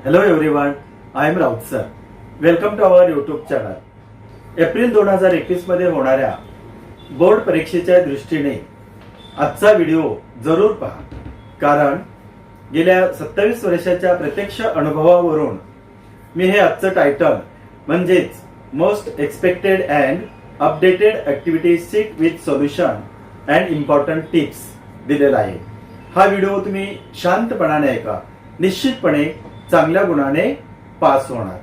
Hello everyone, I am Raut sir. Welcome to our YouTube channel. April 2021 मध्ये होणाऱ्या board परीक्षेच्या दृष्टीने आजचा व्हिडिओ जरूर पहा, कारण गेल्या 27 वर्षाच्या प्रत्यक्ष अनुभवावरून मी हे आजचं टायटल म्हणजेच most expected and updated activity sheet with solution and important tips दिलेला आहे. हा व्हिडिओ तुम्ही शांतपणाने ऐका, निश्चितपणे चांगल्या गुणाने पास होणार.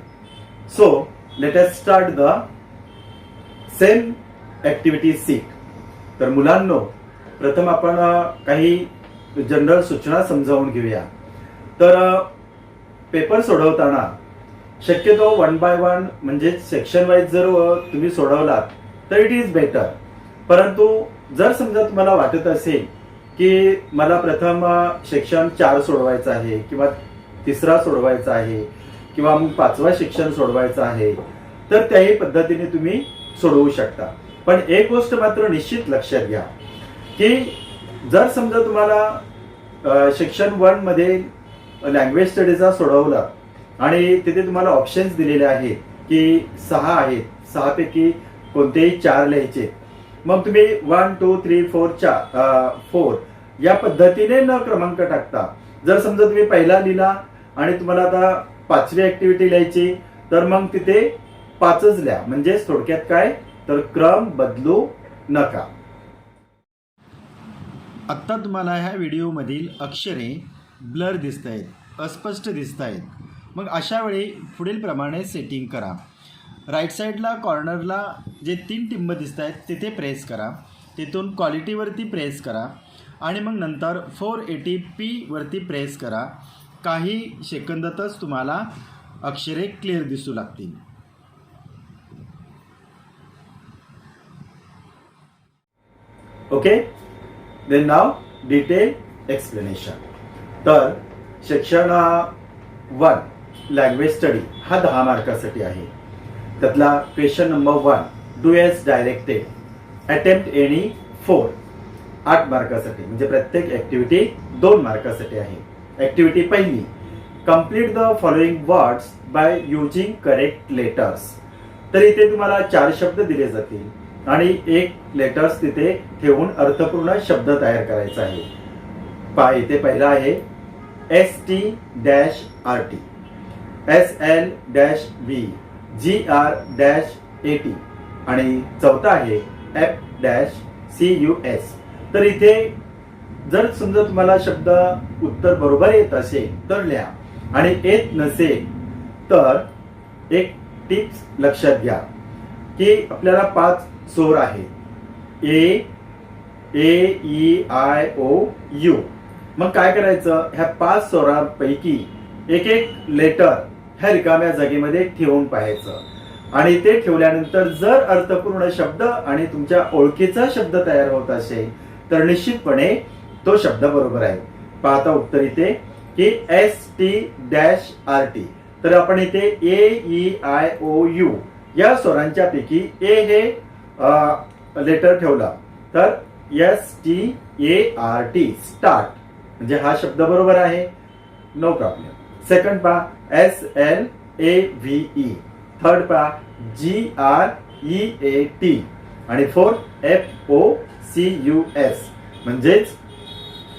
So let us start the same activity sheet. तर मुलांनो, प्रथम आपण काही जनरल सूचना समजावून घेऊया. तर पेपर सोडवताना शक्यतो 1 by 1 म्हणजे सेक्शन वाईज जर तुम्ही सोडवलात तर इट इज बेटर. परंतु जर समजा तुम्हाला वाटत असेल की मला प्रथम सेक्शन 4 सोडवायचं आहे किंवा तिसरा सोडवायचा आहे किंवा मग 5वा सेक्शन सोडवायचा आहे, तर त्याही पद्धतीने तुम्ही सोडवू शकता. पण एक गोष्ट मात्र निश्चित लक्षात घ्या की जर समजा तुम्हाला सेक्शन 1 मध्ये लँग्वेज स्टडीजचा सोडवला आणि तिथे तुम्हाला ऑप्शन्स दिलेले आहेत की 6 आहेत, 6 पैकी कोणतेही 4 लिहायचे, मग तुम्ही 1 2 3 4 या पद्धतीने न क्रमांक टाकता जर समजा तुम्ही पहिला लिहिला आणि तुम्हाला आता 5वी ऍक्टिव्हिटी लिहायची, तर मग तिथे 5च लिहा. म्हणजे थोडक्यात काय, तर क्रम बदलू नका. आता तुम्हाला ह्या व्हिडिओमधील अक्षरे ब्लर दिसत आहेत, अस्पष्ट दिसत आहेत. मग अशा वेळी पुढील प्रमाणे सेटिंग करा. राईट साईडला कॉर्नरला जे 3 टिंब दिसत आहेत तिथे प्रेस करा, तिथून क्वालिटीवरती प्रेस करा आणि मग नंतर 480p वरती प्रेस करा. काही सेकंदातच तुम्हाला अक्षरे क्लिअर दिसू लागतील. Okay, then now detail explanation. तर सेक्शन 1 लँग्वेज स्टडी हा 10 मार्कासाठी आहे. त्यातला question number 1 do as directed attempt any 4 8 मार्कासाठी, म्हणजे प्रत्येक ऍक्टिव्हिटी 2 मार्कासाठी आहे. ऍक्टिव्हिटी पहिली, complete the following words by using correct letters. तर इथे तुम्हाला 4 शब्द दिले जातील आणि 1 लेटर्स तिथे ठेवून अर्थपूर्ण शब्द तयार करायचा आहे. इथे पहिला आहे ST-RT, SL-V, GR-AT आणि चौथा आहे F-CUS. तर इथे जर समजा तुम्हाला शब्द उत्तर बरोबर येत असेल तर लिहा आणि येत नसेल तर एक टिप्स लक्षात घ्या की आपल्याला 5 स्वर आहेत, A-E-I-O-U. मग काय करायचं, ह्या 5 स्वरांपैकी एक लेटर ह्या रिकाम्या जागेमध्ये ठेवून पाहायचं आणि ते ठेवल्यानंतर जर अर्थपूर्ण शब्द आणि तुमच्या ओळखीचा शब्द तयार होत असेल तर निश्चितपणे तो शब्द बरोबर आहे. पाहता उत्तर इथे की ST-RT. तर आपण इथे A-E-I-O-U या स्वरांच्या पैकी ए हे लेटर ठेवला तर START स्टार्ट, म्हणजे हा शब्द बरोबर आहे, नो प्रॉब्लेम. सेकंड पहा SLAVE, थर्ड पहा GREAT आणि फोर्थ FOCUS. म्हणजेच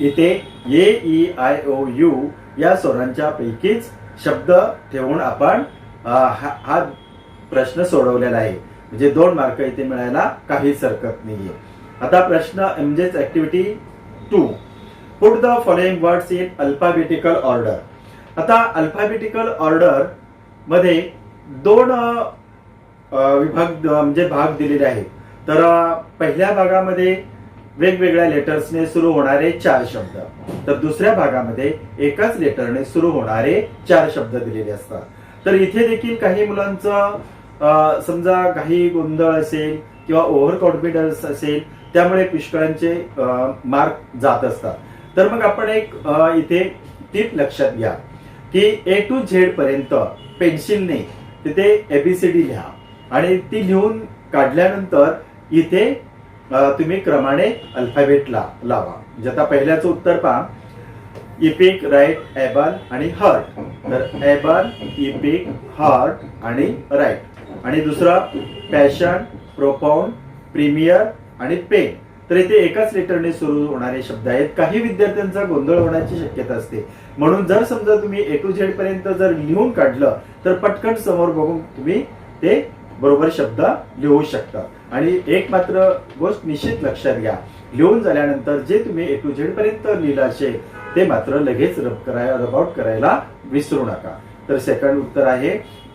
इथे AEIOU या स्वरांच्या पैकीच शब्द ठेवून आपण हा प्रश्न सोडवलेला आहे. म्हणजे 2 मार्क इथे मिळायला काहीच हरकत नाहीये. आता प्रश्न म्हणजेच activity 2, put the following words in alphabetical order. आता अल्फाबेटिकल ऑर्डर मध्ये 2 विभाग म्हणजे भाग दिलेले आहेत. तर पहिल्या भागामध्ये वेगवेगळ्या लेटर्सने सुरू होणारे 4 शब्द, तर दुसऱ्या भागामध्ये एकाच लेटरने सुरू होणारे 4 शब्द दिलेले असतात. तर इथे देखील काही मुलांचं समजा काही गोंधळ असेल किंवा ओव्हर कॉन्फिडन्स असेल, त्यामुळे पुष्कळांचे मार्क जात असतात. तर मग आपण एक इथे टिप लक्षात घ्या की A to Z पर्यंत पेन्सिलने तिथे ABCD लिहा आणि ती लिहून काढल्यानंतर इथे तुम्ही क्रमाने अल्फाबेट लावा. म्हणजे आता पहिल्याचं उत्तर पहा, इपिक, राईट, एबल आणि हर्ट. तर एबल, इपिक, हर्ट आणि राईट. आणि दुसरा पॅशन, प्रोपाउंड, प्रीमियर आणि पेन. तर इथे एकाच लेटरने सुरू होणारे शब्द आहेत. काही विद्यार्थ्यांचा गोंधळ होण्याची शक्यता असते, म्हणून जर समजा तुम्ही A to Z पर्यंत जर लिहून काढलं तर पटकन समोर बघून तुम्ही ते बरोबर शब्द लिहू शकता. आणि एक मात्र गोष्ट निश्चित लक्षात घ्या, लिहून झाल्यानंतर जे तुम्ही A to Z पर्यंत लिहिलं असेल ते मात्र लगेच रब आउट करायला विसरू नका. तर सेकंड उत्तर आहे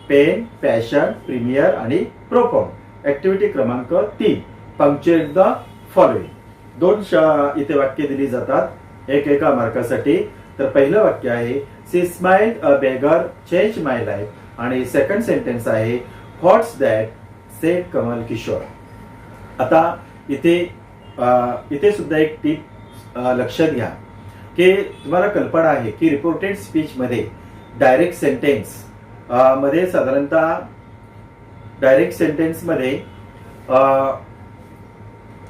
पेन, पॅशन, प्रीमियर आणि प्रोपाउंड. ऍक्टिव्हिटी क्रमांक 3, पंक्च्युएट द फॉलोइंग. दोन इथे वाक्य दिली जातात एका मार्कासाठी. तर पहिलं वाक्य आहे C smiled a beggar change my life. आणि सेकंड सेंटेन्स आहे व्हॉट्स दॅट सेड कमल किशोर. आता इथे सुद्धा एक टीप लक्षात घ्या की तुम्हाला कल्पना आहे की रिपोर्टेड स्पीच मध्ये डायरेक्ट सेंटेन्स मध्ये साधारणतः डायरेक्ट सेंटेन्स मध्ये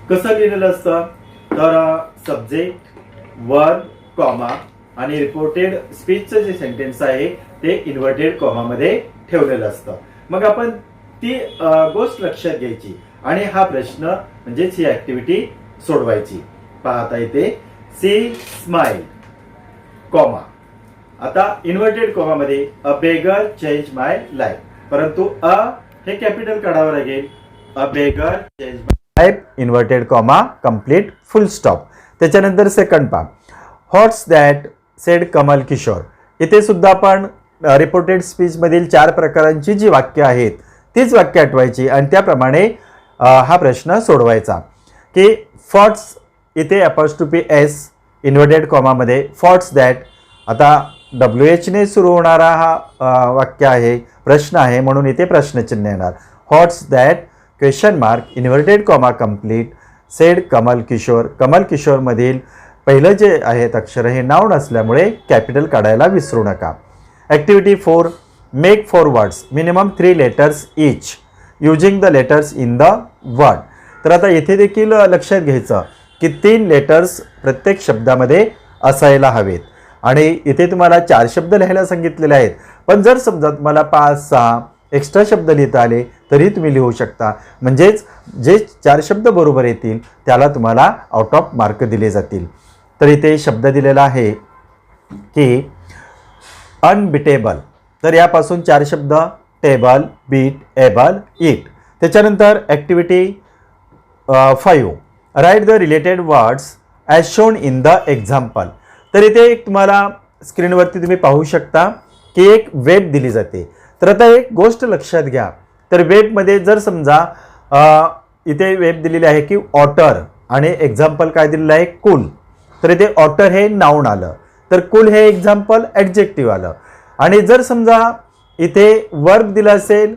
कसं लिहिलेलं असतं, तर सब्जेक्ट, वर्ब, कॉमा आणि रिपोर्टेड स्पीचचं जे सेंटेन्स आहे ते इन्व्हर्टेड कॉमा मध्ये ठेवलेलं असतं. मग आपण ती गोष्ट लक्षात घ्यायची आणि हा प्रश्न म्हणजेच ही ऍक्टिव्हिटी सोडवायची. पाहता इथे सी स्माइल कॉमा. आता इन्व्हर्टेड कॉमा मध्ये a beggar change my life, परंतु अ हे कॅपिटल काढावं लागेल. A beggar change my life inverted comma complete full stop. त्याच्यानंतर second part what's that said Kamal Kishore. इथे सुद्धा आपण रिपोर्टेड स्पीच मधील 4 प्रकारांची जी वाक्य आहेत तीच वाक्य आठवायची आणि त्याप्रमाणे हा प्रश्न सोडवायचा की फॉट्स इथे अपॉस्ट्रोफी एस इन्व्हर्टेड कॉमामध्ये फॉट्स दॅट. आता WH ने सुरू होणारा हा वाक्य आहे, प्रश्न आहे, म्हणून इथे प्रश्नचिन्ह येणार. What's that question mark inverted comma complete said Kamal Kishore. Kamal Kishore मधील पहिलं जे आहेत अक्षर हे नाउन असल्यामुळे कॅपिटल काढायला विसरू नका. Activity 4 make 4 words minimum 3 letters each using the letters in the word. तर आता इथे देखील लक्षात घ्यायचं की 3 लेटर्स प्रत्येक शब्दामध्ये असायला हवेत आणि इथे तुम्हाला 4 शब्द लिहायला सांगितलेले आहेत. पण जर समजा तुम्हाला 5-6 एक्स्ट्रा शब्द लिहिता आले तरी तुम्ही लिहू शकता. म्हणजेच जे 4 शब्द बरोबर येतील त्याला तुम्हाला आउट ऑफ मार्क दिले जातील. तर इथे शब्द दिलेला आहे की अनबिटेबल. तर यापासून 4 शब्द टेबल, बीट, एबल, ईट. त्याच्यानंतर activity 5 write the related words as shown in the example. तर इथे एक तुम्हाला स्क्रीनवरती तुम्ही पाहू शकता की एक वेब दिली जाते. तर आता एक गोष्ट लक्षात घ्या, तर वेबमध्ये जर समजा इथे वेब दिलेली आहे की ऑटर आणि एक्झाम्पल काय दिलेलं आहे कूल. तर इथे ऑटर हे नाउन आलं, तर कूल हे एक्झाम्पल ॲडजेक्टिव्ह आलं. आणि जर समजा इथे वर्ब दिला असेल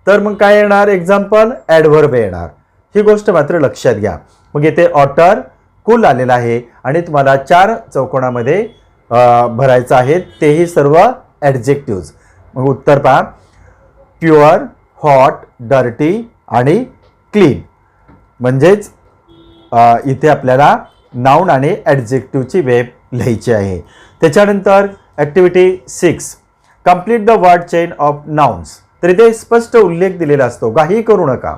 तर मग काय येणार, एक्झाम्पल ॲडव्हर्ब येणार. ही गोष्ट मात्र लक्षात घ्या. मग इथे ऑटर कूल आलेला आहे आणि तुम्हाला 4 चौकोनामध्ये भरायचं आहे, तेही सर्व ॲडजेक्टिव्ज. मग उत्तर पहा प्युअर, हॉट, डर्टी आणि क्लीन. म्हणजेच इथे आपल्याला नाउन आणि ॲडजेक्टिव्हची वेब लिहायची आहे. त्याच्यानंतर activity 6 complete the word chain of nouns. तर इथे स्पष्ट उल्लेख दिलेला असतो, काही करू नका,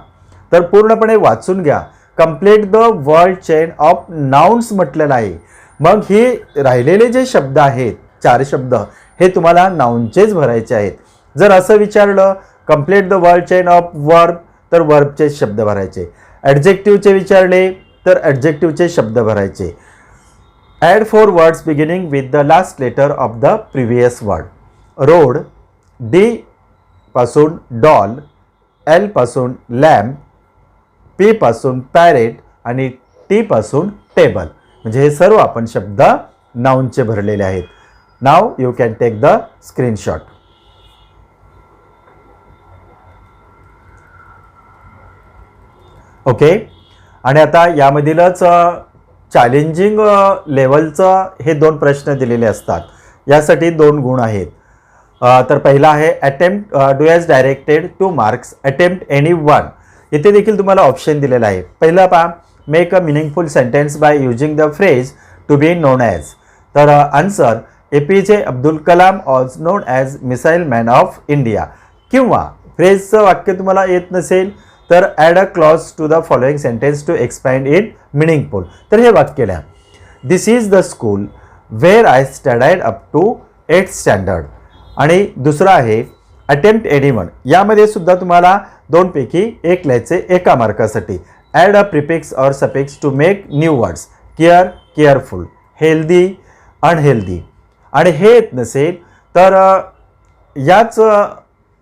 तर पूर्णपणे वाचून घ्या. Complete the word chain of nouns म्हटलेलं आहे. मग हे राहिलेले जे शब्द आहेत 4 शब्द हे तुम्हाला नाउनचेच भरायचे आहेत. जर असं विचारलं complete the word chain of verb तर वर्बचे शब्द भरायचे. ॲडजेक्टिव्हचे विचारले तर ॲडजेक्टिव्हचे शब्द भरायचे. Add 4 words beginning with the last letter of the previous word. Road, D पासून डॉल, एल पासून लॅम्प, पी पासून पॅरेट आणि टी पासून टेबल. म्हणजे हे सर्व आपण शब्द नाउनचे भरलेले आहेत. Now you can take the screenshot. Okay. आणि आता यामधीलच चॅलेंजिंग लेवलचं हे 2 प्रश्न दिलेले असतात. यासाठी 2 गुण आहेत. तर पहिला आहे attempt do as directed 2 marks attempt any one. इथे देखील तुम्हाला ऑप्शन दिलेला आहे. पहिला पहा make a meaningful sentence by using the phrase to be known as. तर answer APJ Abdul Kalam as known as missile man of India. किंवा फ्रेजचं वाक्य तुम्हाला येत नसेल तर add a clause to the following sentence to expand in meaningful. तर हे वाक्य लिहा. This is the school where I studied up to 8th standard. आणि दुसरं आहे अटेम्प्ट एनीवन. यामध्ये सुद्धा तुम्हाला दोनपैकी एक लिहायचे एका मार्कासाठी. Add a prefix or suffix to make new words. Care, careful, healthy, unhealthy. आणि हे येत नसेल तर याच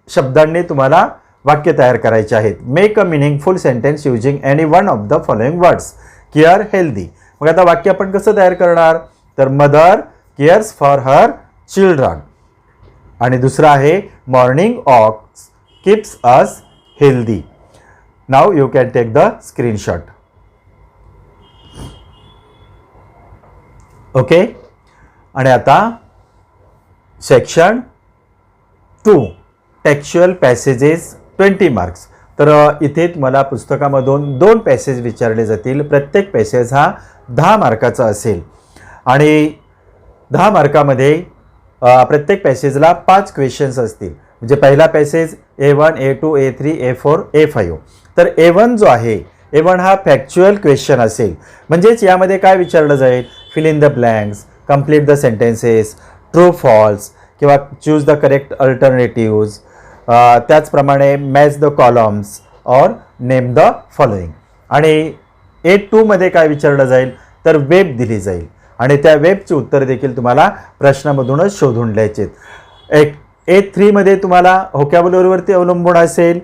शब्दांनी तुम्हाला वाक्य तयार करायचे आहेत. Make a meaningful sentence using any one of the following words. Care, healthy. मग आता वाक्य आपण कसं तयार करणार? तर mother cares for her children. आणि दुसरं आहे morning walks keeps us healthy. Now you can take the screenshot. Okay. आणि आता सेक्शन 2 टेक्स्च्युअल पॅसेजेस 20 मार्क्स. तर इथे तुम्हाला पुस्तकामधून 2 पॅसेज विचारले जातील. प्रत्येक पॅसेज हा 10 मार्काचा असेल. आणि 10 मार्कामध्ये प्रत्येक पॅसेजला 5 क्वेश्चन्स असतील. म्हणजे पहिला passage A1, A2, A3, A4, A5. तर A1 जो आहे, A1 हा फॅक्च्युअल क्वेश्चन असेल. म्हणजेच यामध्ये काय विचारलं जाईल? Fill in the blanks, complete the sentences, true false किंवा चूज द करेक्ट अल्टरनेटिव्ज. त्याचप्रमाणे match the columns or name the following. आणि A2 मध्ये काय विचारलं जाईल? तर वेब दिली जाईल आणि त्या वेबची उत्तर देखील तुम्हाला प्रश्नामधूनच शोधून लिहायचे. A3 मध्ये तुम्हाला व्होकॅब्युलरीवरती अवलंबून असेल.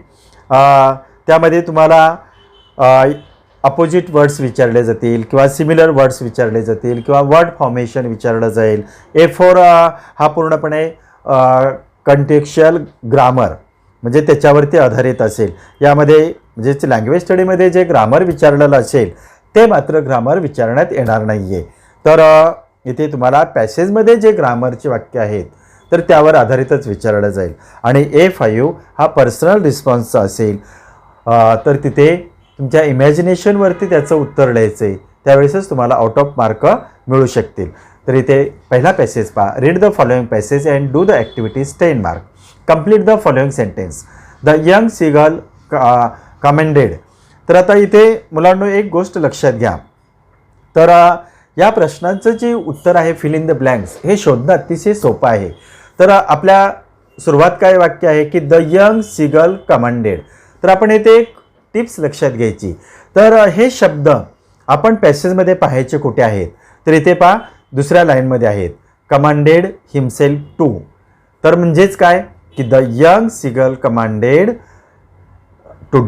त्यामध्ये तुम्हाला अपोजिट वर्ड्स विचारले जातील किंवा सिमिलर वर्ड्स विचारले जातील किंवा वर्ड फॉर्मेशन विचारलं जाईल. A4 हा पूर्णपणे कंटेक्स्चुअल ग्रामर म्हणजे त्याच्यावरती आधारित असेल. यामध्ये म्हणजे लँग्वेज स्टडीमध्ये जे ग्रामर विचारलेलं असेल ते मात्र ग्रामर विचारण्यात येणार नाही आहे. तर इथे तुम्हाला पॅसेजमध्ये जे ग्रामरचे वाक्य आहेत तर त्यावर आधारितच विचारलं जाईल. आणि A5 हा पर्सनल रिस्पॉन्सचा असेल. तर तिथे तुमच्या इमॅजिनेशनवरती त्याचं उत्तर लिहायचं आहे. त्यावेळेसच तुम्हाला आउट ऑफ मार्क मिळू शकतील. तर इथे पहिला पॅसेज पहा. Read the following passage and do the activities 10 mark. Complete the following sentence. The young seagull commanded. तर आता इथे मुलांनो एक गोष्ट लक्षात घ्या. तर या प्रश्नांचं जे उत्तर आहे फिल इन द ब्लँक्स हे शोधणं अतिशय सोपं आहे. तर आपल्या सुरुवात काय वाक्य आहे की द यंग सीगल कमांडेड. तर आपण इथे एक टिप्स लक्षात घ्यायची. तर हे शब्द आपण पॅसेजमध्ये पाहायचे कुठे आहेत? तर इथे पहा दुसऱ्या लाईनमध्ये आहेत. Commanded himself to. तर म्हणजेच काय की the young seagull commanded to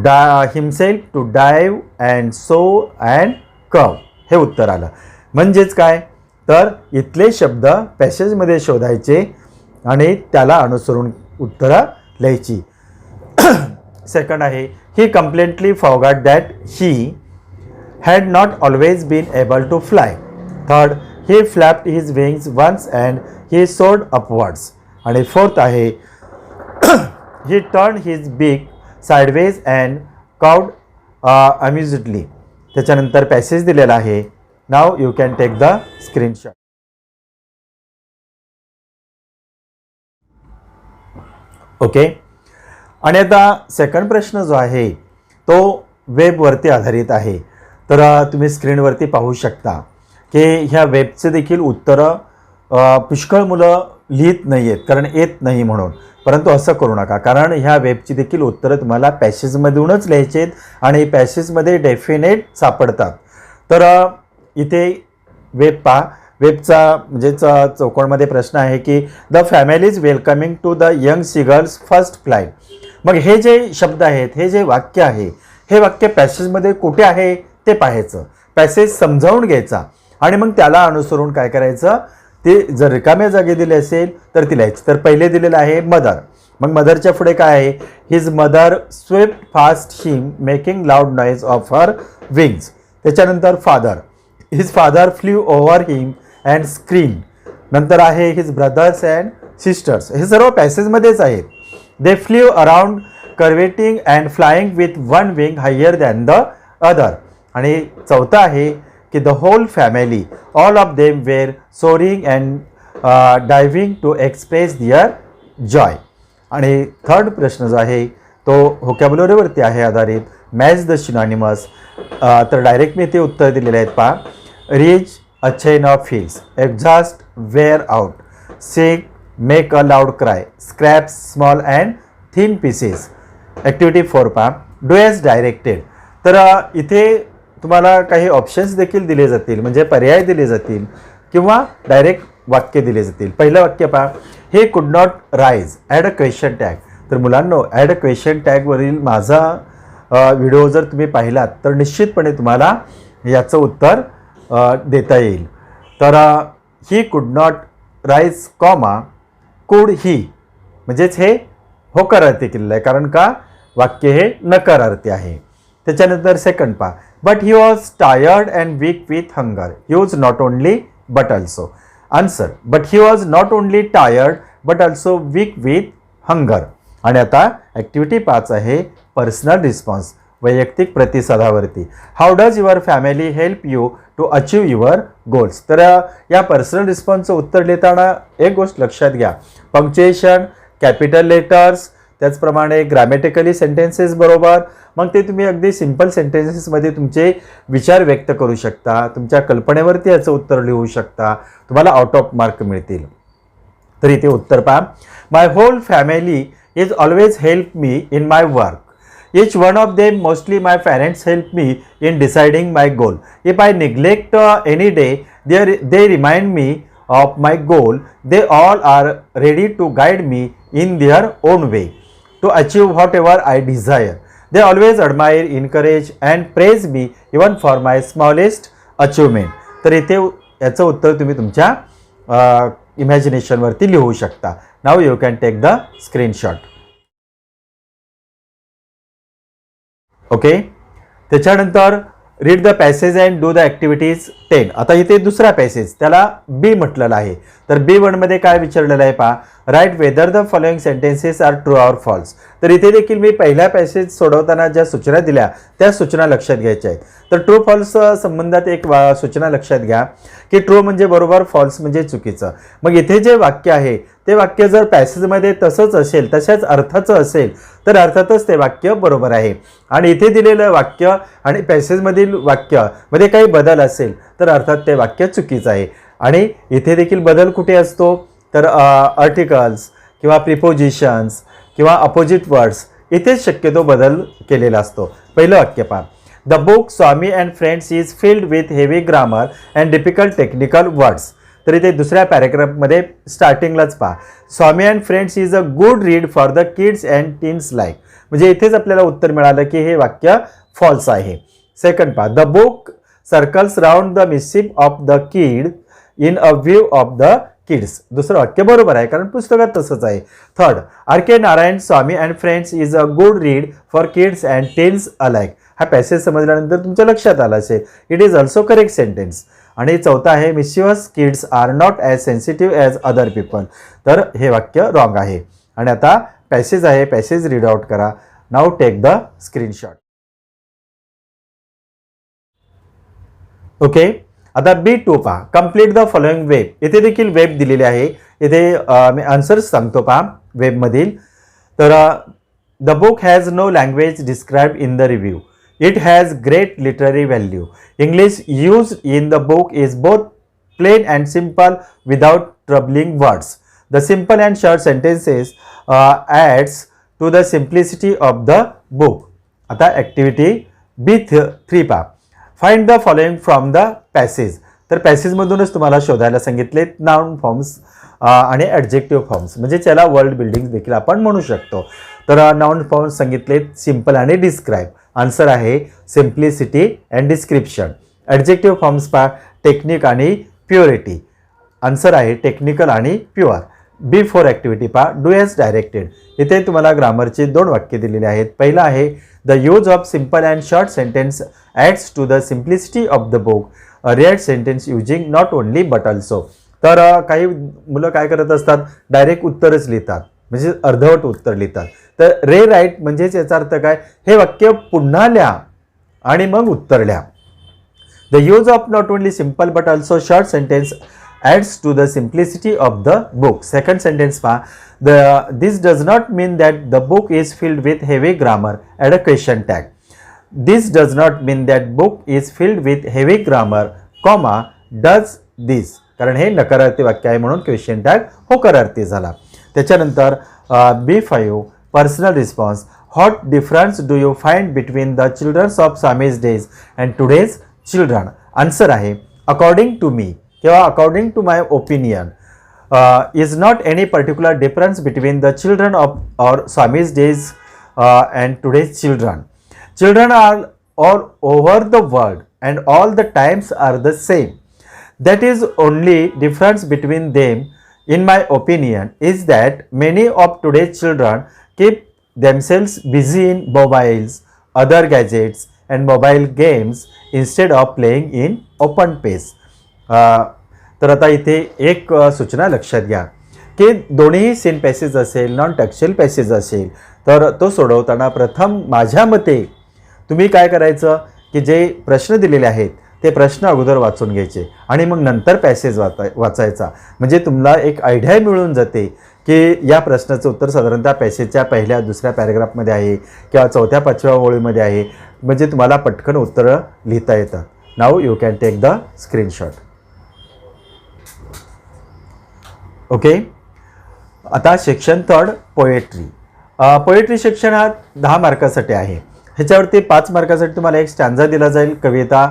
himself to dive and so and कव. हे उत्तर आलं. म्हणजेच काय तर इथले शब्द पॅसेजमध्ये शोधायचे आणि त्याला अनुसरून उत्तरं लिहायची. सेकंड आहे he completely forgot that he had not always been able to fly. Third he flapped his wings once and he soared upwards. आणि फोर्थ आहे he turn his beak sideways and cawed amusedly. त्याच्यानंतर passage दिलेला आहे. Now you can take the screenshot. Okay. आणि आता second प्रश्न जो आहे तो वेबवरती आधारित आहे. तर तुम्ही स्क्रीनवरती पाहू शकता की ह्या वेबचे देखील उत्तरं पुष्कळ मुलं लिहित नाही आहेत कारण येत नाही म्हणून. परंतु असं करू नका कारण ह्या वेबची देखील उत्तरं तुम्हाला पॅसेजमधूनच लिहायची आहेत आणि पॅसेजमध्ये डेफिनेट सापडतात. तर इथे वेब पहा. वेबचा म्हणजे चौकोनमध्ये प्रश्न आहे की the family is welcoming to the young seagulls first flight. मग हे जे शब्द आहेत हे जे वाक्य आहे हे वाक्य पॅसेजमध्ये कुठे आहे ते पाहायचं. पॅसेज समजावून घ्यायचा आणि मग त्याला अनुसरून काय करायचं ते जर रिकाम्या जागी दिले असेल तर ती लिहायची. तर पहिले दिलेलं आहे मदर. मग मदरच्या पुढे काय आहे? His mother swift fast him making loud noise of her wings. त्याच्यानंतर father. His father flew over him and scream. नंतर आहे हिज ब्रदर्स अँड सिस्टर्स. हे सर्व पॅसेजमध्येच आहेत. They flew around curveting and flying with one wing higher than the other. आणि चौथा आहे की the whole family all of them were soaring and diving to express their joy. आणि third प्रश्न जो आहे तो व्होकॅब्युलरीवरती आहे आधारित. Match the synonymous. तर डायरेक्ट मी ते उत्तर दिलेले आहेत पहा. Reach a chain of hills, exhaust, wear out, sick, make a loud cry, scrap small and thin pieces. Activity 4 पहा. Do as directed. तर इथे तुम्हाला काही ऑप्शन्स देखील दिले जातील, म्हणजे पर्याय दिले जातील किंवा डायरेक्ट वाक्य दिले जातील. पहिलं वाक्य पहा. हे could not rise, add a question tag. तर मुलांनो, ॲड अ क्वेश्चन टॅगवरील माझा व्हिडिओ जर तुम्ही पाहिलात तर निश्चितपणे तुम्हाला याचं उत्तर देता येईल. तर he could not rise comma could he, म्हणजेच हे होकारार्थी केलेलं आहे, कारण का वाक्य हे नकारार्थी आहे. त्याच्यानंतर सेकंड पहा. But he was tired and weak with hunger. Use not only but also. Answer. But he was not only tired but also weak with hunger. आणि आता ॲक्टिव्हिटी 5 आहे पर्सनल रिस्पॉन्स, वैयक्तिक प्रतिसादावरती. How does your family help you to achieve your goals. तर या personal रिस्पॉन्सचं उत्तर लिहिताना एक गोष्ट लक्षात घ्या. पंक्च्युएशन, कॅपिटल लेटर्स, त्याचप्रमाणे ग्रॅमॅटिकली सेंटेन्सेस बरोबर. मग ते तुम्ही अगदी सिम्पल सेंटेन्सेसमध्ये तुमचे विचार व्यक्त करू शकता, तुमच्या कल्पनेवरती याचं उत्तर लिहू शकता, तुम्हाला आउट ऑफ मार्क मिळतील. तर इथे उत्तर पहा. My whole family is always help me in my work. Each one of them, mostly my parents, help me in deciding my goal. If I neglect any day, they remind me of my goal. They all are ready to guide me in their own way to achieve whatever I desire. They always admire, encourage and praise me even for my smallest achievement. तर इथे याचं उत्तर तुम्ही तुमच्या इमॅजिनेशनवरती लिहू शकता. Now you can take the screenshot. Okay. त्याच्यानंतर read the passage and do the activities 10. आता इथे दुसरा पॅसेज, त्याला बी म्हटलेला आहे. तर B1 मध्ये काय विचारलेलं आहे पहा. Write whether the following sentences are true or false. तर इथे देखील मी पहिल्या पॅसेज सोडवताना ज्या सूचना दिल्या त्या सूचना लक्षात घ्यायच्या आहेत. तर ट्रू फॉल्स संबंधात एक सूचना लक्षात घ्या की ट्रू म्हणजे बरोबर, फॉल्स म्हणजे चुकीचं. मग इथे जे वाक्य आहे ते वाक्य जर पॅसेजमध्ये तसंच असेल, तशाच अर्थाचं असेल तर अर्थातच ते वाक्य बरोबर आहे. आणि इथे दिलेलं वाक्य आणि पॅसेजमधील वाक्यामध्ये काही बदल असेल तर अर्थात ते वाक्य चुकीचं आहे. आणि इथे देखील बदल कुठे असतो तर आर्टिकल्स किंवा प्रिपोजिशन्स किंवा अपोजिट वर्ड्स इथेच शक्यतो बदल केलेला असतो. पहिलं वाक्य पहा. The book Swami and friends is filled with heavy grammar and difficult technical words. तर इथे दुसऱ्या पॅरेग्राफमध्ये स्टार्टिंगलाच पहा. Swami and friends is a good read for the kids and teens like. म्हणजे इथेच आपल्याला उत्तर मिळालं की हे वाक्य फॉल्स आहे. सेकंड पहा. The book circles round the mischief of the kid in a view of the kids. दुसरं वाक्य बरोबर आहे कारण पुस्तकात तसंच आहे. Third. R K Narayan Swami and friends is a good read for kids and teens alike. हा पॅसेज समजल्यानंतर तुमच्या लक्षात आला असेल. It is also correct sentence. आणि चौथा आहे. Mischievous kids are not as sensitive as other people. तर हे वाक्य रॉंग आहे. आणि आता पॅसेज आहे, पॅसेज रीड आउट करा. नाव टेक द स्क्रीनशॉट. ओके. आता B2 पहा. Complete the following web. इथे देखील वेब दिलेली आहे. इथे मी आन्सर्स सांगतो पहा वेबमधील. तर the book has no language described in the review. It has great literary value. English used in the book is both plain and simple without troubling words. The simple and short sentences adds to the simplicity of the book. आता activity B3 पहा. Find the following from the passage. तर पॅसेजमधूनच तुम्हाला शोधायला सांगितले noun forms आणि adjective forms, म्हणजे त्याला वर्ल्ड बिल्डिंग देखील आपण म्हणू शकतो. तर नाउन फॉर्म्स सांगितलेत सिम्पल आणि डिस्क्राईब. आन्सर आहे simplicity and description. Adjective forms पहा. टेक्निक आणि प्युरिटी. आन्सर आहे टेक्निकल आणि प्युअर. B4 ॲक्टिव्हिटी पहा. Do as directed. इथे तुम्हाला ग्रामरची 2 वाक्य दिलेली आहेत. पहिलं आहे. The use of simple and short sentence adds to the simplicity of the book. Read sentence using not only but also. तर काही मुलं काय करत असतात, डायरेक्ट उत्तरच लिहितात, म्हणजे अर्धवट उत्तर लिहितात. तर रे राईट म्हणजेच याचा अर्थ काय, हे वाक्य पुन्हा लिहा आणि मग उत्तर लिहा. The use of not only simple but also short sentence adds to the simplicity of the book. Second sentence pa, this does not mean that the book is filled with heavy grammar. Add a question tag. This does not mean that book is filled with heavy grammar, comma, does this. कारण हे नकारार्थी वाक्य आहे म्हणून question tag होकारार्थी झाला. त्याच्यानंतर B5 personal response. What difference do you find between the children of Swami's days and today's children? Answer आहे according to me किंवा according to my opinion is not any particular difference between the children of or Swami's days and today's children. Children are all over the world and all the times are the same. That is only difference between them, in my opinion, is that many of today's children keep themselves busy in mobiles, other gadgets and mobile games instead of playing in open space. तर आता इथे एक सूचना लक्षात घ्या की दोन्ही scene passage असेल नॉन टेक्स्चुअल पॅसेज असेल तर तो सोडवताना प्रथम माझ्या मते तुम्ही काय करायचं की जे प्रश्न दिलेले आहेत ते प्रश्न अगोदर वाचून घ्यायचे आणि मग नंतर पॅसेज वाचायचा. म्हणजे तुम्हाला एक आयडिया मिळून जाते की या प्रश्नाचं उत्तर साधारणतः पॅसेजच्या पहिल्या दुसऱ्या पॅरेग्राफमध्ये आहे किंवा चौथ्या पाचव्या ओळीमध्ये आहे. म्हणजे तुम्हाला पटकन उत्तरं लिहिता येतात. Now you can take the screenshot. Okay. आता section third poetry. Poetry section हा 10 मार्कासाठी आहे. ह्याच्यावरती 5 मार्कासाठी तुम्हाला एक स्टॅन्झा दिला जाईल, कविता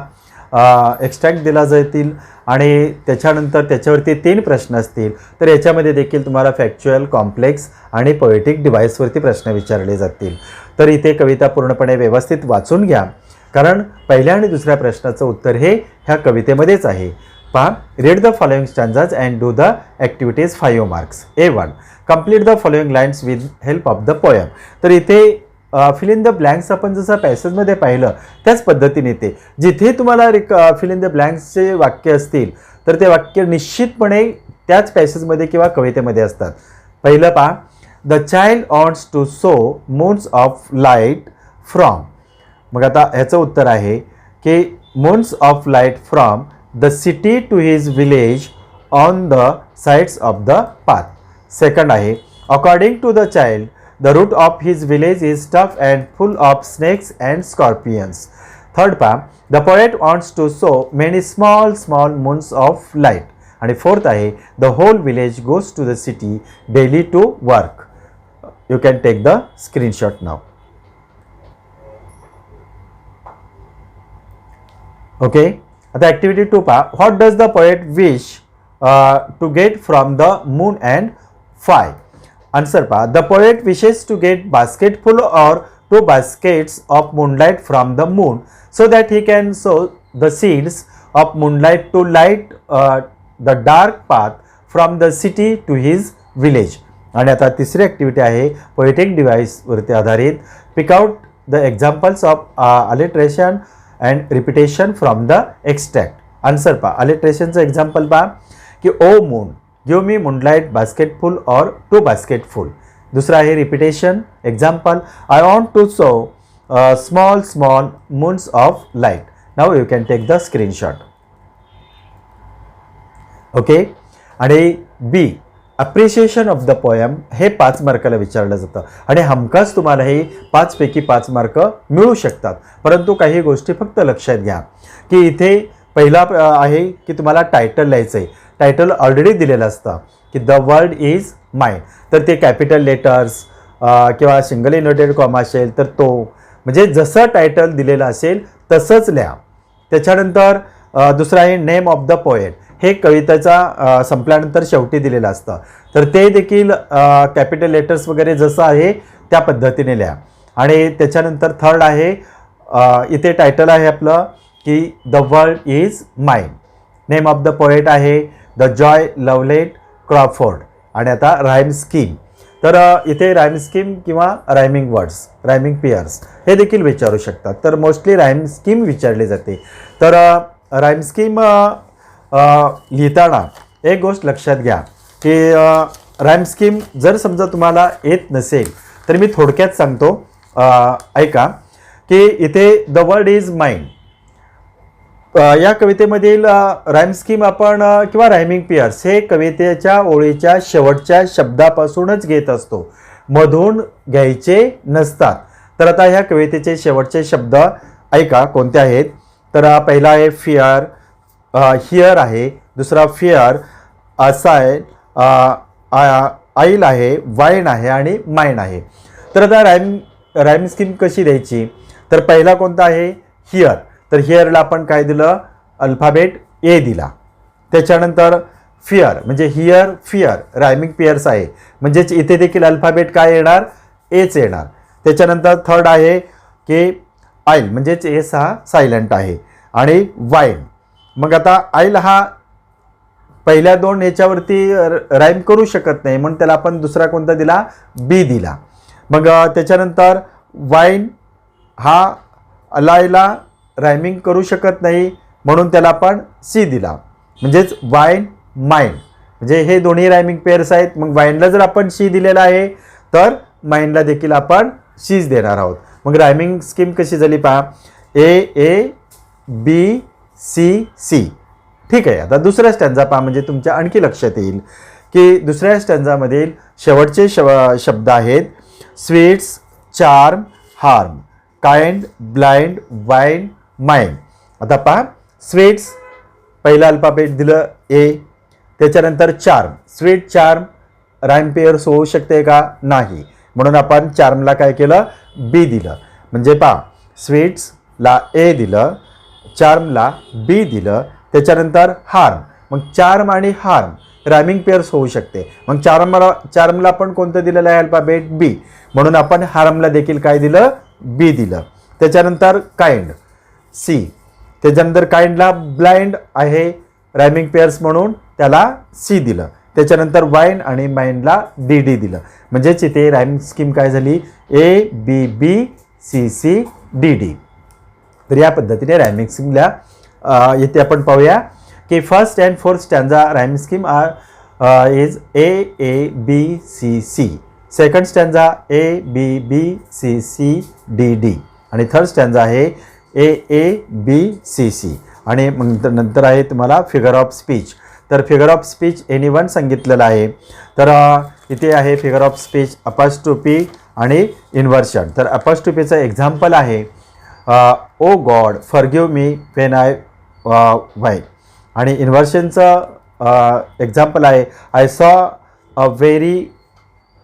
एक्स्ट्रॅक्ट दिला जातील आणि त्याच्यानंतर त्याच्यावरती 3 प्रश्न असतील. तर याच्यामध्ये देखील तुम्हाला फॅक्च्युअल, कॉम्प्लेक्स आणि पोएटिक डिव्हाइसवरती प्रश्न विचारले जातील. तर इथे कविता पूर्णपणे व्यवस्थित वाचून घ्या कारण पहिल्या आणि दुसऱ्या प्रश्नाचं उत्तर हे ह्या कवितेमध्येच आहे. पहा, read the following stanzas and do the activities 5 marks. A1 complete the following lines with help of the poem. तर इथे फिल इन द ब्लँक्स आपण जसं पॅसेजमध्ये पाहिलं त्याच पद्धतीने ते जिथे तुम्हाला फिल इन द ब्लँक्सचे वाक्य असतील तर ते वाक्य निश्चितपणे त्याच पॅसेजमध्ये किंवा कवितेमध्ये असतात. पहिलं पहा, the child wants to sow moons of light from. मग आता ह्याचं उत्तर आहे की moons of light from the city to his village on the sides of the path. Second आहे, according to the child the route of his village is tough and full of snakes and scorpions. Third pa, the poet wants to show many small moons of light. And fourth आहे, the whole village goes to the city daily to work. You can take the screenshot now. Okay. आता activity 2 pa, what does the poet wish to get from the moon and why? Answer pa, the poet wishes to get basketful or 2 baskets of moonlight from the moon so that he can sow the seeds of moonlight to light the dark path from the city to his village. आणि आता तिसरी activity आहे poetic डिव्हाइसवरती आधारित. Pick out the examples of alliteration and repetition from the extract. Answer पहा, अलिट्रेशनचं example पहा की O moon give me moonlight basketful और 2 बास्केटफुल. दूसरा है repetition example, I want to sow small moons of light. Now you can take the screenshot. Okay. आणि B appreciation of the poem हे 5 मार्काला विचारलं जातं आणि हमखास तुम्हाला हे 5 पैकी 5 मार्क मिळू शकतात. परंतु काही गोष्टी फक्त लक्षात घ्या की इथे पहिला आहे की तुम्हाला टायटल लिहायचं आहे. टायटल ऑलरेडी दिलेलं असतं की द वर्ल्ड इज माइंड. तर ते कॅपिटल लेटर्स किंवा सिंगल इन्व्हर्टेड कॉमा असेल तर तो म्हणजे जसं टायटल दिलेलं असेल तसंच लिहा. त्याच्यानंतर दुसरं आहे नेम ऑफ द पोएट. हे कवितेचा संपल्यानंतर शेवटी दिलेलं असतं तर ते देखील कॅपिटल लेटर्स वगैरे जसं आहे त्या पद्धतीने लिहा. आणि त्याच्यानंतर थर्ड आहे इथे टायटल आहे आपलं की the world is mind. Name of the poet आहे द जॉय लवलेट क्रॉफोर्ड. आणि आता राईम स्कीम. तर इथे राईम स्कीम किंवा रायमिंग वर्ड्स, रायमिंग पेयर्स हे देखील विचारू शकतात. तर मोस्टली राईम स्कीम विचारली जाते. तर राईम स्कीम लिहिताना एक गोष्ट लक्षात घ्या की राईम स्कीम जर समजा तुम्हाला येत नसेल तर मी थोडक्यात सांगतो, ऐका की इथे द वर्ड इज माइंड. या कवितेमधील राईम स्कीम आपण किंवा रायमिंग पेअर्स हे कवितेच्या ओळीच्या शेवटच्या शब्दापासूनच घेत असतो, मधून घ्यायचे नसतात. तर आता ह्या कवितेचे शेवटचे शब्द ऐका कोणते आहेत. तर पहिला आहे फिअर, हिअर आहे. दुसरा फिअर, असाय, आईल आहे, वाईन आहे आणि माइन आहे. तर आता राईम स्कीम कशी द्यायची. तर पहिला कोणता आहे, हिअर. तर हिअरला आपण काय दिलं, अल्फाबेट ए दिला. त्याच्यानंतर फिअर म्हणजे हिअर फिअर रायमिंग पेअर्स आहे, म्हणजेच इथे देखील अल्फाबेट काय येणार, एच येणार. त्याच्यानंतर थर्ड आहे की आईल म्हणजेच एस हा सायलेंट आहे आणि वाईन. मग आता आईल हा पहिल्या दोन ह्याच्यावरती राईम करू शकत नाही म्हणून त्याला आपण दुसरा कोणता दिला, बी दिला. मग त्याच्यानंतर वाईन हा अलायला रायमिंग करू शकत नाही म्हणून त्याला आपण सी दिला, म्हणजेच वाईन माइन. म्हणजे हे दोन्ही रायमिंग पेअर्स आहेत. मग वाईनला जर आपण सी दिलेला आहे तर माइनला देखील आपण सीच देणार आहोत. मग रायमिंग स्कीम कशी झाली पहा, ए बी सी सी. ठीक आहे. आता दुसऱ्या स्टँजा पहा, म्हणजे तुमच्या आणखी लक्षात येईल की दुसऱ्या स्टँजामधील शेवटचे शब्द आहेत sweets, charm, harm, kind, blind, wine, mine. आता पहा, स्वीट्स पहिला अल्फाबेट दिलं ए. त्याच्यानंतर charm, sweet charm rhyme pairs होऊ शकते का, नाही, म्हणून आपण चार्मला काय केलं, बी दिलं. म्हणजे पहा, स्वीट्सला ए दिलं, चार्मला बी दिलं. त्याच्यानंतर हार्म, मग चार्म आणि हार्म रायमिंग पेअर्स होऊ शकते. मग चार्मला आपण कोणतं दिलेलं आहे, अल्फाबेट बी, म्हणून आपण हार्मला देखील काय दिलं, बी दिलं. त्याच्यानंतर काइंड सी. त्याच्यानंतर काइंडला ब्लाइंड आहे रायमिंग पेअर्स म्हणून त्याला सी दिलं. त्याच्यानंतर वाईन आणि माइनला डी डी दिलं. म्हणजेच इथे रायमिंग स्कीम काय झाली, A B B C C D D. तर या पद्धतीने रायमिंग स्कीमला इथे आपण पाहूया की first and fourth stanza rhyming scheme are is A B C C. Second stanza A B B C C D D आणि थर्ड स्टँजा आहे ए बी सी सी. आणि नंतर आहे तुम्हाला फिगर ऑफ स्पीच. तर फिगर ऑफ स्पीच एनीवन सांगितलेलं आहे. तर इथे आहे फिगर ऑफ स्पीच अपॉस्ट्रोफी आणि इन्व्हर्शन. तर अपॉस्ट्रोफीचं एक्झाम्पल आहे O God forgive me when I why. आणि इन्व्हर्शनचं एक्झाम्पल आहे I saw a very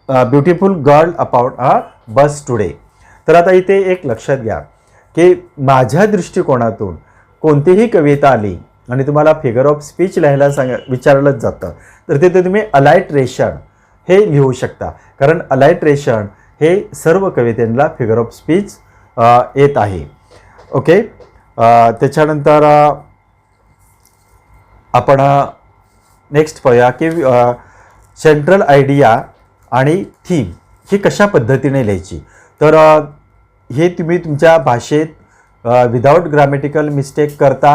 beautiful girl about a bus today. तर आता इथे एक लक्षात घ्या की माझ्या दृष्टिकोनातून कोणतीही कविता आली आणि तुम्हाला फिगर ऑफ स्पीच लिहायला विचारलंच जातं तर तिथे तुम्ही अलाइट्रेशन हे लिहू शकता, कारण अलाइट्रेशन हे सर्व कवितेला फिगर ऑफ स्पीच येत आहे. ओके. त्याच्यानंतर आपण नेक्स्ट पाहूया की सेंट्रल आयडिया आणि थीम ही कशा पद्धतीने लिहायची. तर हे तुम्ही तुमच्या भाषेत विदाऊट ग्रामॅटिकल मिस्टेक करता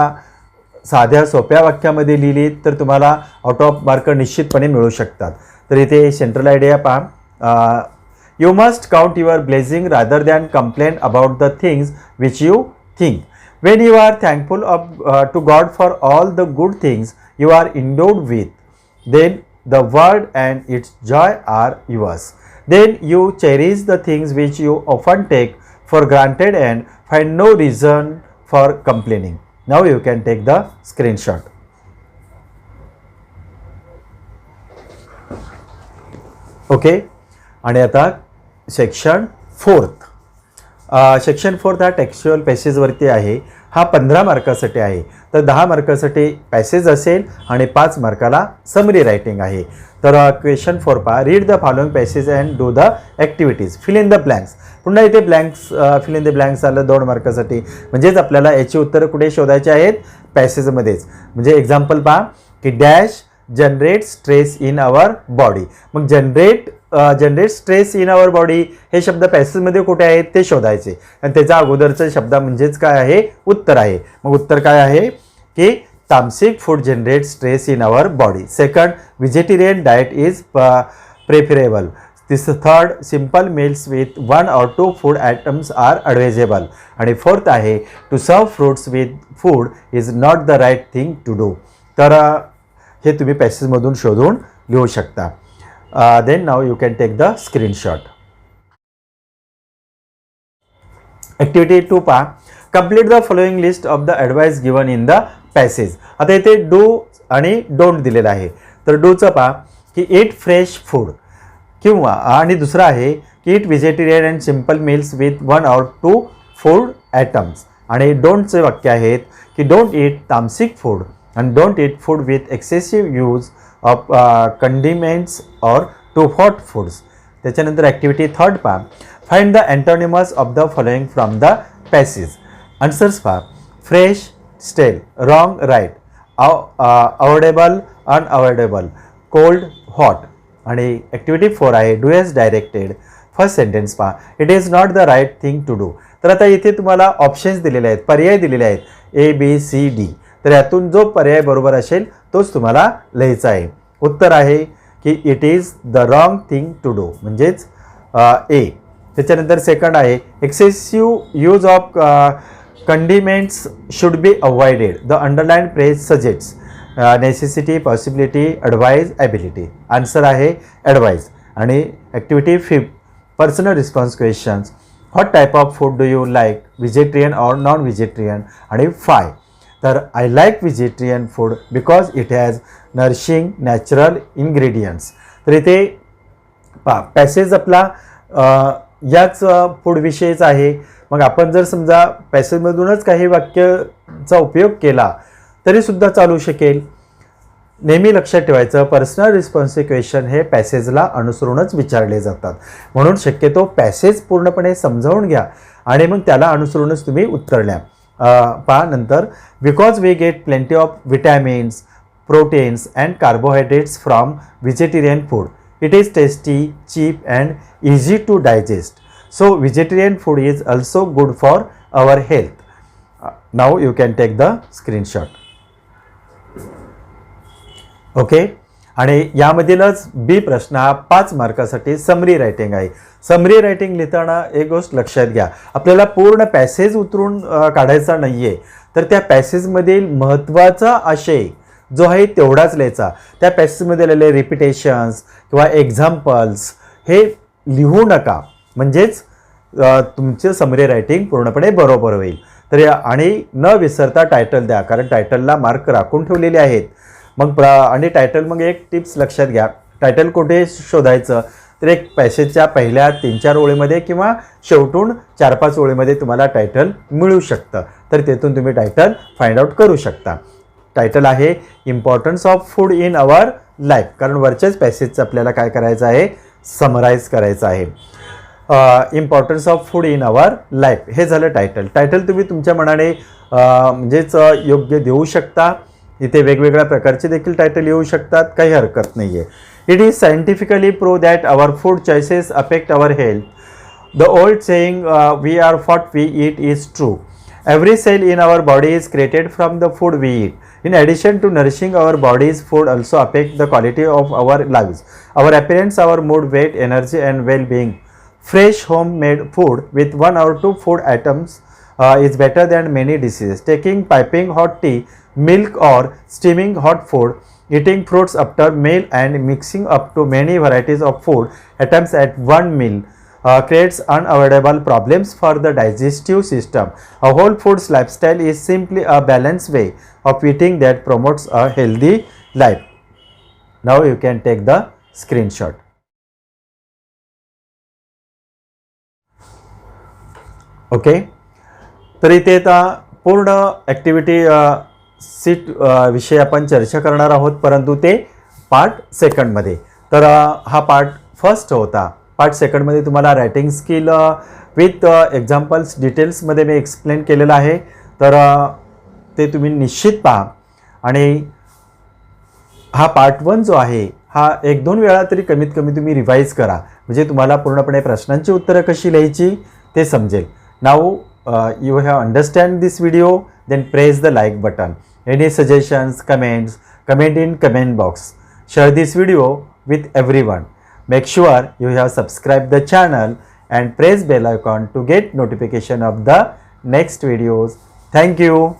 साध्या सोप्या वाक्यामध्ये लिहिलीत तर तुम्हाला आउट ऑफ मार्क निश्चितपणे मिळू शकतात. तर इथे सेंट्रल आयडिया पहा, you must count your blessing rather than complain about the things which you think. When you are thankful to God for all the good things you are endowed with, then the world and its joy are yours. Then you cherish the things which you often take for granted and find no reason for complaining. Now you can take the screenshot. Okay. आणि आता section fourth. Section fourth हा textual पॅसेजवरती आहे. हा 15 मार्कासाठी आहे. तर 10 मार्कासाठी passage असेल आणि 5 मार्काला summary writing आहे. तर क्वेश्चन 4 पहा, read the following passage and do the activities, fill in the blanks. पुन्हा इथे blanks fill in the blanks आलं 2 मार्कासाठी. म्हणजेच आपल्याला याची उत्तरं कुठे शोधायची आहेत, पॅसेजमध्येच. म्हणजे एक्झाम्पल पहा की dash generate stress in our body. मग generate stress in our body हे शब्द पॅसेजमध्ये कुठे आहेत ते शोधायचे आणि त्याच्या अगोदरचा शब्द म्हणजेच काय आहे, उत्तर आहे. मग उत्तर काय आहे की तामसिक food generate stress in our body. Second, vegetarian diet is preferable. this third, simple meals with 1 or 2 food items are advisable. आणि फोर्थ आहे, to serve fruits with food is not the right thing to do. तर हे तुम्ही पॅसेजमधून शोधून लिहू शकता. Then now you can take the screenshot. Activity 2 पहा, complete the following list of the advice given in the passage. आता इथे do आणि डोंट दिलेला आहे. तर डूचं पहा की eat fresh food, किंवा आणि दुसरा आहे की eat vegetarian and simple meals with 1 or 2 food items. आणि डोंटचे वाक्य आहेत की don't eat तामसिक food and don't eat food with excessive use of condiments or too hot foods. त्याच्यानंतर ॲक्टिव्हिटी थर्ड पहा, find the antonyms of the following from the passage. Answers पहा, fresh, stale, wrong, right, avoidable, unavoidable, cold, hot. आणि activity 4 आहे, do as directed. First sentence पहा, it is not the right thing to do. तर आता इथे तुम्हाला options दिलेले आहेत, पर्याय दिलेले आहेत, ABCD. तर यातून जो पर्याय बरोबर असेल तोच तुम्हाला लिहायचा आहे. उत्तर आहे की it is the wrong thing to do, म्हणजेच ए. त्याच्यानंतर सेकंड आहे, excessive use of condiments should be avoided. The underline phrase suggests necessity, possibility, advice, ability. Answer आहे ॲडवाइज. आणि activity 5, personal response questions. What type of food do you like, vegetarian or non vegetarian. आणि 5, तर I like vegetarian food because it has nourishing natural ingredients. तर इथे passage आपला याच फूडविषयीच आहे. मग आपण जर समजा पॅसेजमधूनच काही वाक्याचा उपयोग केला तरीसुद्धा चालू शकेल. नेहमी लक्षात ठेवायचं, पर्सनल रिस्पॉन्सिव्ह क्वेश्चन हे पॅसेजला अनुसरूनच विचारले जातात. म्हणून शक्यतो पॅसेज पूर्णपणे समजावून घ्या आणि मग त्याला अनुसरूनच तुम्ही उत्तर लिहा. पहा नंतर, because we get plenty of vitamins, proteins and carbohydrates from vegetarian food. It is tasty, cheap and easy to digest. So vegetarian food is also good for our health. Now you can take the screenshot. Okay. आणि यामधीलच बी प्रश्न हा 5 मार्कासाठी summary writing आहे. Summary writing लिहिताना एक गोष्ट लक्षात घ्या, आपल्याला पूर्ण पॅसेज उतरून काढायचा नाही आहे. तर त्या पॅसेजमधील महत्त्वाचा आशय जो आहे तेवढाच लिहायचा. त्या पॅसेजमध्ये आलेले रिपिटेशन्स किंवा एक्झाम्पल्स हे लिहू नका, म्हणजेच तुमचे समरी रायटिंग पूर्णपणे बरोबर होईल. तर आणि न विसरता टायटल द्या, कारण टायटलला मार्क राखून ठेवलेले आहेत. मग आणि टायटल, मग एक टिप्स लक्षात घ्या, टायटल कुठे शोधायचं तर एक पॅसेजच्या पहिल्या 3-4 ओळीमध्ये किंवा शेवटून 4-5 ओळीमध्ये तुम्हाला टायटल मिळू शकतं. तर तेथून तुम्ही टायटल फाइंड आउट करू शकता. टायटल आहे importance of food in our life, कारण वरच्याच पॅसेजचं आपल्याला काय करायचं आहे, समराईज करायचं आहे. Importance of food in our life हे झालं टायटल. टायटल तुम्ही तुमच्या मनाने म्हणजेच योग्य देऊ शकता. इथे वेगवेगळ्या प्रकारचे देखील टायटल येऊ शकतात, काही हरकत नाही आहे. It is scientifically prove that our food choices affect our health. The old saying we are what we eat is true. Every cell in our body is created from the food we eat. In addition to nourishing our bodies, food also affects the quality of our lives, our appearance, our mood, weight, energy, and well-being. Fresh homemade food with 1 or 2 food items is better than many diseases. Taking piping hot tea, milk, or steaming hot food, eating fruits after meal, and mixing up to many varieties of food items at one meal creates unavoidable problems for the digestive system. A whole foods lifestyle is simply a balanced way of eating that promotes a healthy life. Now you can take the screenshot. Okay. तर इथे आता पूर्ण activity seat विषयी आपण चर्चा करणार आहोत, परंतु ते पार्ट सेकंडमध्ये. तर हा पार्ट फर्स्ट होता. पार्ट सेकंडमध्ये तुम्हाला रायटिंग स्किल विथ एक्झाम्पल्स डिटेल्समध्ये मी एक्सप्लेन केलेलं आहे. तर ते तुम्ही निश्चित पहा. आणि हा पार्ट 1 जो आहे हा 1-2 वेळा तरी कमीत कमी तुम्ही रिवाईज करा, म्हणजे तुम्हाला पूर्णपणे प्रश्नांची उत्तरं कशी लिहायची ते समजेल. Now you have understand this video, then press the like button. Any suggestions, comments, comment in comment box. Share this video with everyone. Make sure you have subscribed the channel and press bell icon to get notification of the next videos. Thank you.